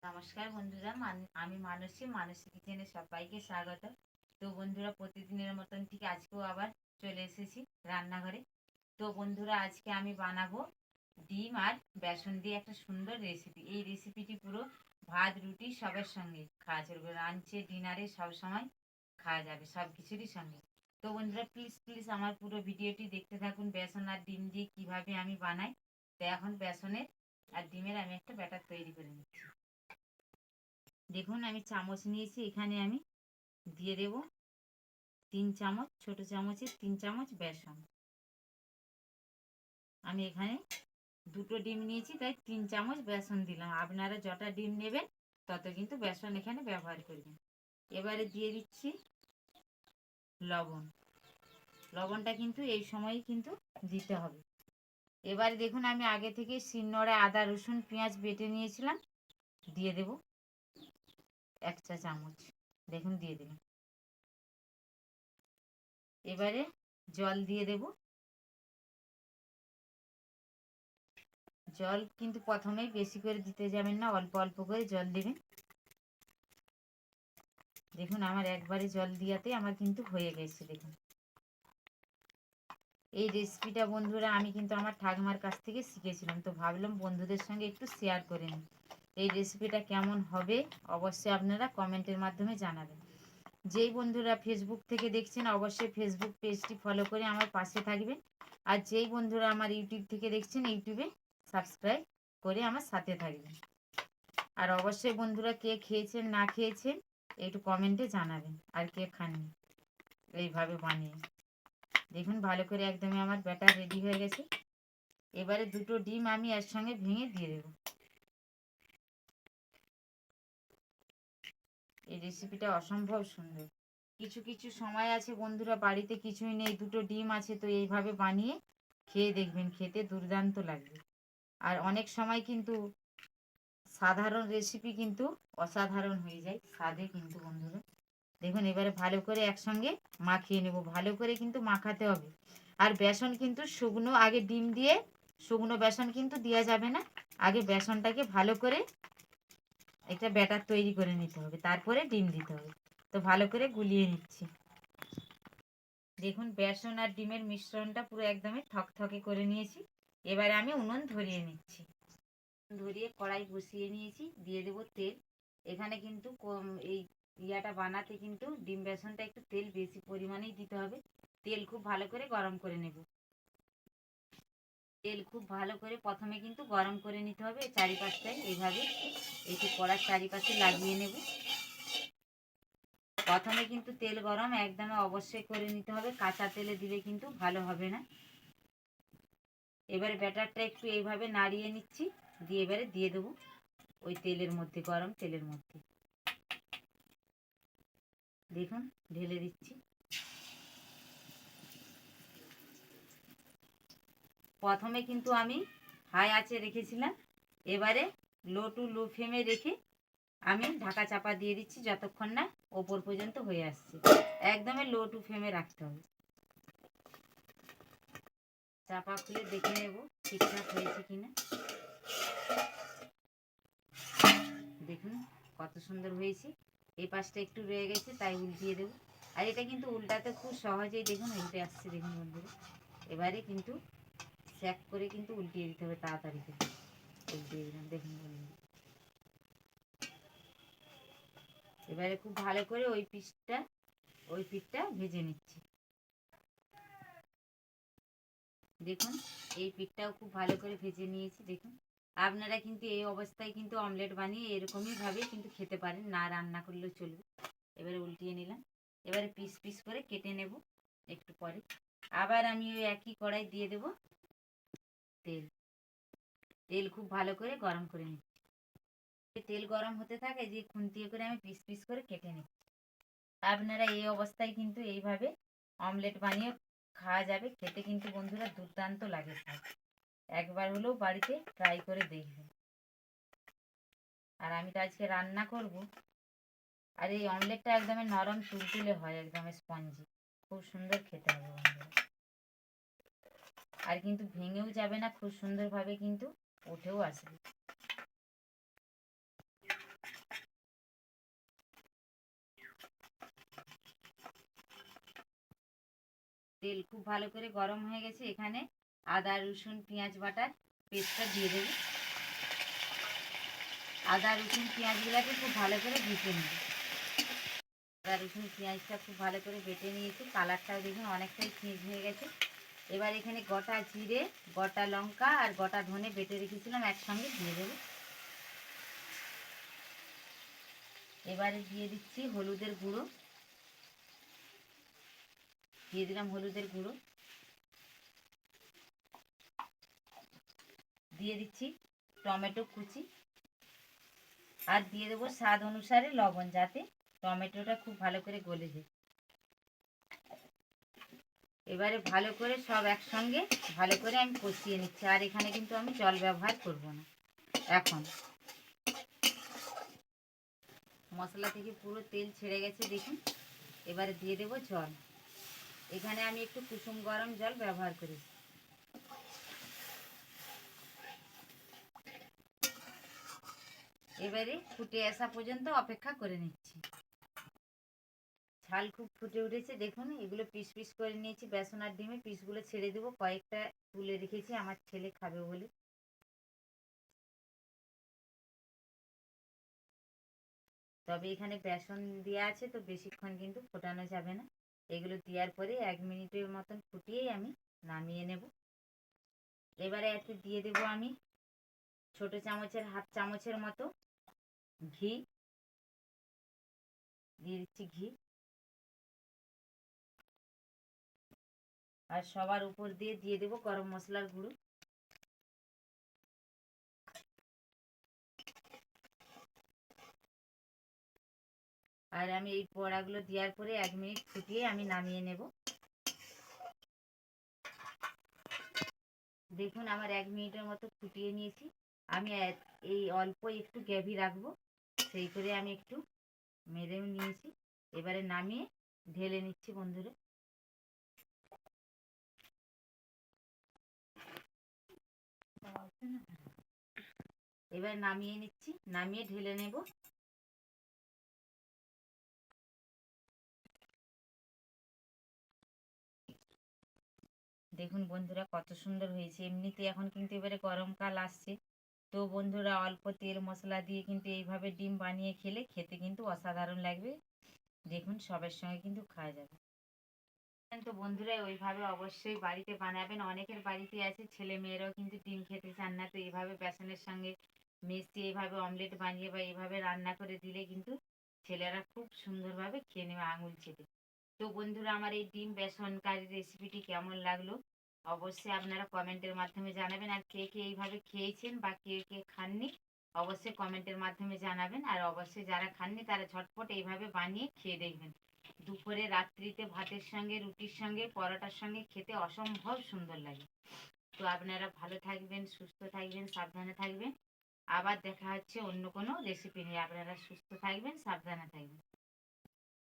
নমস্কার বন্ধুরা, আমি মানসী কিচেনে সবাইকে স্বাগত। তো বন্ধুরা, প্রতিদিনের মতন ঠিক আজকেও আবার চলে এসেছি রান্নাঘরে। তো বন্ধুরা, আজকে আমি বানাবো ডিম আর বেসন দিয়ে একটা সুন্দর রেসিপি। এই রেসিপিটি পুরো ভাত রুটি সবের সঙ্গে খাওয়া চলবে, লাঞ্চে ডিনারে সব সময় খাওয়া যাবে সব কিছুরই সঙ্গে। তো বন্ধুরা, প্লিজ প্লিজ আমার পুরো ভিডিওটি দেখতে থাকুন, বেসন আর ডিম দিয়ে কিভাবে আমি বানাই। তো এখন বেসনের আর ডিমের আমি একটা ব্যাটার তৈরি করে নিচ্ছি। দেখুন, আমি চামচ নিয়েছি, এখানে আমি দিয়ে দেব 3 চামচ, ছোট চামচের 3 চামচ বেসন। আমি এখানে দুটো ডিম নিয়েছি, তাই 3 চামচ বেসন দিলাম। আপনারা যটা ডিম নেবেন তত কিন্তু বেসন এখানে ব্যবহার করবেন। এবারে দিয়ে দিচ্ছি লবণ। লবণটা কিন্তু এই সময়ই কিন্তু দিতে হবে। এবারে দেখুন, আমি আগে থেকে শিলনোড়ায় আদা রসুন পেঁয়াজ বেটে নিয়েছিলাম, দিয়ে দেব 1 চা চামচ। দেখুন, দিয়ে দিলাম। এবারে জল দিয়ে দেব। জল কিন্তু প্রথমেই বেশি করে দিতে যাবেন না, অল্প অল্প করে জল দেবেন। দেখুন, আমার একবারে জল দিয়াতে আমার কিন্তু হয়ে গেছে। দেখুন, এই রেসিপিটা বন্ধুরা আমি কিন্তু আমার ঠাকুমার কাছ থেকে শিখেছিলাম, তো ভাবলাম বন্ধুদের সঙ্গে একটু শেয়ার করে নিই। এই রেসিপিটা কেমন হবে অবশ্যই আপনারা কমেন্টের মাধ্যমে জানাবেন। যেই বন্ধুরা ফেসবুক থেকে দেখছেন অবশ্যই ফেসবুক পেজটি ফলো করে আমার পাশে থাকবেন। আর যেই বন্ধুরা আমার ইউটিউব থেকে দেখছেন ইউটিউবে সাবস্ক্রাইব করে আমার সাথে থাকবেন। আর অবশ্যই বন্ধুরা, কে খেয়েছেন না খেয়েছেন একটু কমেন্টে জানাবেন, আর কে খাননি এইভাবে বানিয়ে। দেখুন, ভালো করে একদমই আমার ব্যাটার রেডি হয়ে গেছে। এবারে দুটো ডিম আমি এর সঙ্গে ভেঙে দিয়ে দেব। এই রেসিপিটা অসম্ভব সুন্দর। কিছু কিছু সময় আছে বন্ধুরা, বাড়িতে কিছুই নেই, দুটো ডিম আছে, তো এইভাবে বানিয়ে খেয়ে দেখবেন, খেতে দুর্দান্ত লাগবে। আর অনেক সময় কিন্তু সাধারণ রেসিপি কিন্তু অসাধারণ হয়ে যায় স্বাদে কিন্তু বন্ধুরা। দেখুন, এবারে ভালো করে একসঙ্গে মাখিয়ে নেব, ভালো করে কিন্তু মাখাতে হবে। আর বেসন কিন্তু শুকনো, আগে ডিম দিয়ে শুকনো বেসন কিন্তু দেওয়া যাবে না। আগে বেসনটাকে ভালো করে একটা ব্যাটার তৈরি করে নিতে হবে, তারপরে ডিম দিতে হবে। তো ভালো করে গুলিয়ে নিচ্ছি। দেখুন, বেসন আর ডিমের মিশ্রণটা পুরো একদমই থকথকে করে নিয়েছি। এবারে আমি উনুন ধরিয়ে নিচ্ছি। ধরিয়ে কড়াই বসিয়ে নিয়েছি, দিয়ে দেবো তেল। এখানে কিন্তু এই ইয়াটা বানাতে কিন্তু ডিম বেসনটা একটু তেল বেশি পরিমাণেই দিতে হবে। তেল খুব ভালো করে গরম করে নেব। তেল খুব ভালো করে প্রথমে কিন্তু গরম করে নিতে হবে, চারিপাশটায় এইভাবে একটু কড়ার চারিপাশে লাগিয়ে নেব। প্রথমে কিন্তু তেল গরম একদম অবশ্যই করে নিতে হবে, কাঁচা তেলে দিলে কিন্তু ভালো হবে না। এবারে ব্যাটারটা একটু এইভাবে নাড়িয়ে নিচ্ছি, দিয়ে এবারে দিয়ে দেবো ওই তেলের মধ্যে, গরম তেলের মধ্যে। দেখুন, ঢেলে দিচ্ছি। প্রথমে কিন্তু আমি হাই আঁচে রেখেছিলাম, এবারে লো ফ্লেমে রেখে আমি ঢাকা চাপা দিয়ে দিচ্ছি যতক্ষণ না ওপর পর্যন্ত হয়ে আসছে। একদমই লো ফ্লেমে রাখতে হবে। চাপা খুলে দেখে নেব ঠিকঠাক হয়েছে কিনা। দেখুন কত সুন্দর হয়েছে। এই পাশটা একটু রয়ে গেছে, তাই উল্টিয়ে দেবো। আর এটা কিন্তু উল্টাতে খুব সহজেই দেখুন উল্টে আসছে। দেখুন বন্ধুরা, এবারে কিন্তু স্যাক করে কিন্তু উল্টিয়ে দিতে হবে তাড়াতাড়ি করে। উল্টিয়ে দিলাম, দেখুন বন্ধুরা। এবারে খুব ভালো করে ওই পিঠটা ভেজে নিচ্ছি। দেখুন, এই পিঠটাও খুব ভালো করে ভেজে নিয়েছি। দেখুন, আপনারা কিন্তু এই অবস্থায় কিন্তু অমলেট বানিয়ে এরকমই ভাবে কিন্তু খেতে পারেন, না রান্না করলেও চলবে। এবারে উল্টিয়ে নিলাম। এবারে পিস পিস করে কেটে নেব একটু পরে। আবার আমি ওই একই কড়াই দিয়ে দেব তেল। তেল খুব ভালো করে গরম করে নিচ্ছি। তেল গরম হতে থাকে, যে খুন্তিয়ে করে আমি পিস পিস করে কেটে নিচ্ছি। আপনারা এই অবস্থায় কিন্তু এইভাবে অমলেট বানিয়ে খাওয়া যাবে, খেতে কিন্তু বন্ধুরা দুর্দান্ত লাগে। একবার হলেও বাড়িতে ট্রাই করে দেখবেন। আর আমি তো আজকে রান্না করব। আর এই অমলেটটা একদমই নরম তুলতুলে হয়, একদম স্পঞ্জি, খুব সুন্দর খেতে হবে বন্ধুরা। আর কিন্তু ভেঙেও যাবে না, খুব সুন্দরভাবে কিন্তু উঠেও আসবে। তেল খুব ভালো করে গরম হয়ে গেছে, এখানে আদা রসুন পেঁয়াজ বাটার পেস্টটা দিয়ে দেবো। আদা রসুন পেঁয়াজগুলোকে খুব ভালো করে ভেজে নেব। আদা রসুন পেঁয়াজটা খুব ভালো করে বেটে নিয়েছি, কালারটাও দেখুন অনেকটাই চেঞ্জ হয়ে গেছে। এবার এখানে গোটা জিরে, গোটা লঙ্কা আর গোটা ধনে বেটে রেখেছিলাম একসঙ্গে দিয়ে দেবো। এবারে দিয়ে দিচ্ছি হলুদের গুঁড়ো, দিয়ে দিলাম হলুদের গুঁড়ো, দিয়ে দিচ্ছি টমেটো কুচি, আর দিয়ে দেবো স্বাদ অনুসারে লবণ, যাতে টমেটোটা খুব ভালো করে গলে যায়। এবারে ভালো করে সব একসঙ্গে ভালো করে আমি কষিয়ে নিচ্ছি, আর এখানে কিন্তু আমি জল ব্যবহার করব না। এখন মশলা থেকে পুরো তেল ছেড়ে গেছে দেখুন। এবারে দিয়ে দেবো জল, এখানে আমি একটু কুসুম গরম জল ব্যবহার করেছি। এবারে ফুটে আসা পর্যন্ত অপেক্ষা করে নিচ্ছি। ঝাল খুব ফুটে উঠেছে দেখুন, এগুলো পিস পিস করে নিয়েছি বেসন আর ডিমে, পিসগুলো ছেড়ে দেবো, কয়েকটা তুলে রেখেছি আমার ছেলে খাবে বলে। তবে এখানে বেসন দেওয়া আছে তো বেশিক্ষণ কিন্তু ফোটানো যাবে না, এগুলো দেওয়ার পরে 1 মিনিটের মতন ফুটিয়েই আমি নামিয়ে নেব। এবারে এতে দিয়ে দেবো আমি ছোট চামচের হাফ চামচের মতো ঘি, দিয়ে দিচ্ছি ঘি, আর সবার উপর দিয়ে দিয়ে দেবো গরম মশলার গুঁড়ো। আর আমি এই বড়াগুলো দেওয়ার পরে 1 মিনিট ফুটিয়ে আমি নামিয়ে নেব। দেখুন আমার 1 মিনিটের মতো ফুটিয়ে নিয়েছি, আমি এই অল্প একটু গ্রেভি রাখবো, সেই করে আমি একটু মেরেও নিয়েছি। এবারে নামিয়ে ঢেলে নিচ্ছি বন্ধুরা। এবার নামিয়ে নিচ্ছি, নামিয়ে ঢেলে নেব। দেখুন বন্ধুরা কত সুন্দর হয়েছে, এমনিতে এখন কিন্তু এবারে গরমকাল আসছে, তো বন্ধুরা অল্প তেল মশলা দিয়ে কিন্তু এইভাবে ডিম বানিয়ে খেলে খেতে কিন্তু অসাধারণ লাগবে। দেখুন সবার সঙ্গে কিন্তু খাওয়া যাবে। তো বন্ধুরা ওইভাবে অবশ্যই বাড়িতে বানাবেন, অনেকের বাড়িতে আছে ছেলে মেয়েরাও কিন্তু ডিম খেতে চান না, তো এইভাবে বেসনের সঙ্গে মিশিয়ে এইভাবে অমলেট বানিয়ে বা এইভাবে রান্না করে দিলে কিন্তু ছেলেরা খুব সুন্দরভাবে খেয়ে নেবে আঙুল চেটে। তো বন্ধুরা আমার এই ডিম বেসন কারি রেসিপিটি কেমন লাগলো অবশ্যই আপনারা কমেন্টের মাধ্যমে জানাবেন, আর কে কে এইভাবে খেয়েছেন বা কে কে খাননি অবশ্যই কমেন্টের মাধ্যমে জানাবেন, আর অবশ্যই যারা খাননি তারা ঝটপট এইভাবে বানিয়ে খেয়ে দেখবেন। দুপুরে রাত্রিতে ভাতের সঙ্গে রুটির সঙ্গে পরোটার সঙ্গে খেতে অসম্ভব সুন্দর লাগে। তো আপনারা ভালো থাকবেন, সুস্থ থাকবেন, সাবধানে থাকবেন। আবার দেখা হচ্ছে অন্য কোনো রেসিপি নিয়ে, আপনারা সুস্থ থাকবেন, সাবধানে থাকবেন।